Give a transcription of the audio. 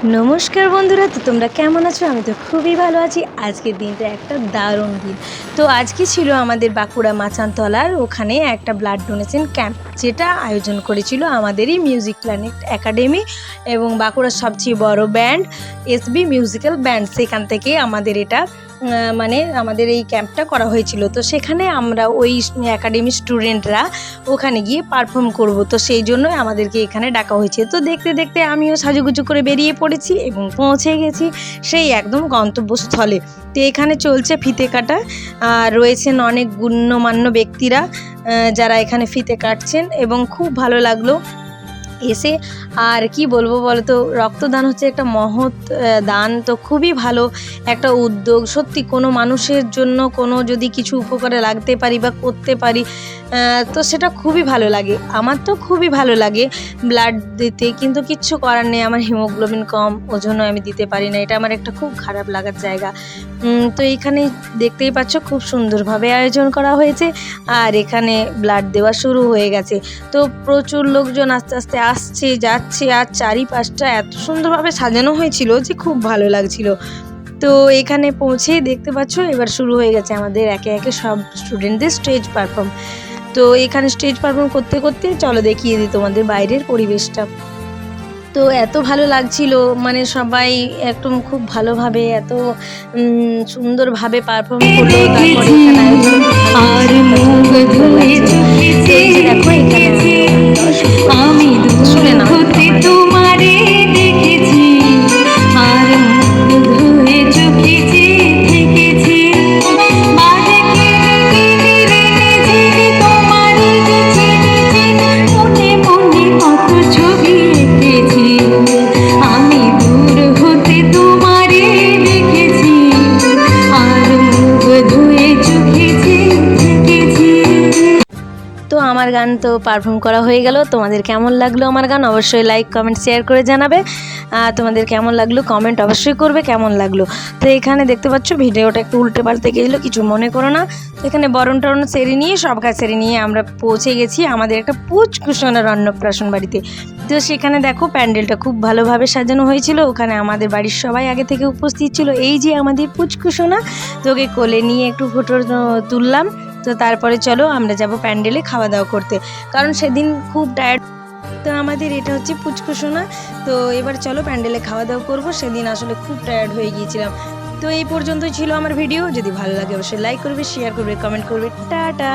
নমস্কার বন্ধুরা, তো তোমরা কেমন আছো? আমি তো খুবই ভালো আছি। আজকের দিনটা একটা দারুণ দিন। তো আজকে ছিল আমাদের বাঁকুড়া মাচানতলার ওখানে একটা ব্লাড ডোনেশন ক্যাম্প, যেটা আয়োজন করেছিল আমাদেরই মিউজিক প্ল্যানেট একাডেমি এবং বাঁকুড়ার সবচেয়ে বড় ব্যান্ড এসবি মিউজিক্যাল ব্যান্ড। সেখান থেকে আমাদের এটা মানে আমাদের এই ক্যাম্পটা করা হয়েছিল। তো সেখানে আমরা ওই একাডেমি স্টুডেন্টরা ওখানে গিয়ে পারফর্ম করব, তো সেই জন্যই আমাদেরকে এখানে ডাকা হয়েছে। তো দেখতে দেখতে আমিও সাজুগুজু করে বেরিয়ে পড়েছি এবং পৌঁছে গেছি সেই একদম গন্তব্যস্থলে। তো এখানে চলছে ফিতে কাটা, আর রয়েছেন অনেক গণ্যমান্য ব্যক্তিরা যারা এখানে ফিতে কাটছেন এবং খুব ভালো লাগলো এসে। আর কি বলবো বলো তো, রক্তদান হচ্ছে একটা মহৎ দান। তো খুবই ভালো একটা উদ্যোগ। সত্যি কোনো মানুষের জন্য কোনো যদি কিছু উপকারে লাগতে পারি বা করতে পারি, তো সেটা খুবই ভালো লাগে। আমার তো খুবই ভালো লাগে ব্লাড দিতে, কিন্তু কিচ্ছু করার নেই, আমার হিমোগ্লোবিন কম, ওজন্য আমি দিতে পারি না। এটা আমার একটা খুব খারাপ লাগার জায়গা। তো এইখানে দেখতেই পাচ্ছ খুব সুন্দরভাবে আয়োজন করা হয়েছে, আর এখানে ব্লাড দেওয়া শুরু হয়ে গেছে। তো প্রচুর লোকজন আস্তে আস্তে আসছে যাচ্ছে, আর চারিপাশটা এত সুন্দরভাবে সাজানো হয়েছিল যে খুব ভালো লাগছিল। তো এখানে পৌঁছেই দেখতে পাচ্ছ এবার শুরু হয়ে গেছে আমাদের একে একে সব স্টুডেন্টদের স্টেজ পারফর্ম। তো এখানে স্টেজ পারফর্ম করতে করতে চলো দেখিয়ে দিই তোমাদের বাইরের পরিবেশটা। তো এত ভালো লাগছিল, মানে সবাই একদম খুব ভালোভাবে এত সুন্দরভাবে পারফর্ম করলো। তারপরে এখানে আয়োজন আর মুখ ধুয়ে চোখেছে দেখো এখানে আমি শুনে নাও হতে তোমারে দেখেছি, আর মুখ ধুয়ে চোখেছে থেকেছি বাড়িকে তোমারই যে চিনেছি, মনে মনে কত ছবি এঁকেছি। আমি দূর হতে তোমারে দেখেছি, আর মুখ ধুয়ে চোখেছে থেকেছি। তো আমার গান তো পারফর্ম করা হয়ে গেল। তোমাদের কেমন লাগলো আমার গান অবশ্যই লাইক কমেন্ট শেয়ার করে জানাবে। তোমাদের কেমন লাগলো কমেন্ট অবশ্যই করবে কেমন লাগলো। তো এখানে দেখতে পাচ্ছ ভিডিওটা একটু উল্টে পাল্টে গেছিলো, কিছু মনে করো না। তো এখানে বরণ টরণ সেরে নিয়ে সব কাজ সেরে নিয়ে আমরা পৌঁছে গেছি আমাদের একটা পুচকুসোনার অন্নপ্রাশন বাড়িতে। তো সেখানে দেখো প্যান্ডেলটা খুব ভালোভাবে সাজানো হয়েছিল। ওখানে আমাদের বাড়ির সবাই আগে থেকে উপস্থিত ছিল। এই যে আমাদের পুচকুসোনা, তোকে কোলে নিয়ে একটু ফটো তুললাম। তো তারপরে চলো আমরা যাব প্যান্ডেলে খাওয়া দাওয়া করতে, কারণ সেদিন খুব টায়ার্ড। তো আমাদের এটা হচ্ছে পুচকুসোনা। তো এবার চলো প্যান্ডেলে খাওয়া দাওয়া করবো। সেদিন আসলে খুব টায়ার্ড হয়ে গিয়েছিলাম। তো এই পর্যন্তই ছিল আমার ভিডিও। যদি ভালো লাগে অবশ্যই লাইক করবে, শেয়ার করবে, কমেন্ট করবে। টাটা।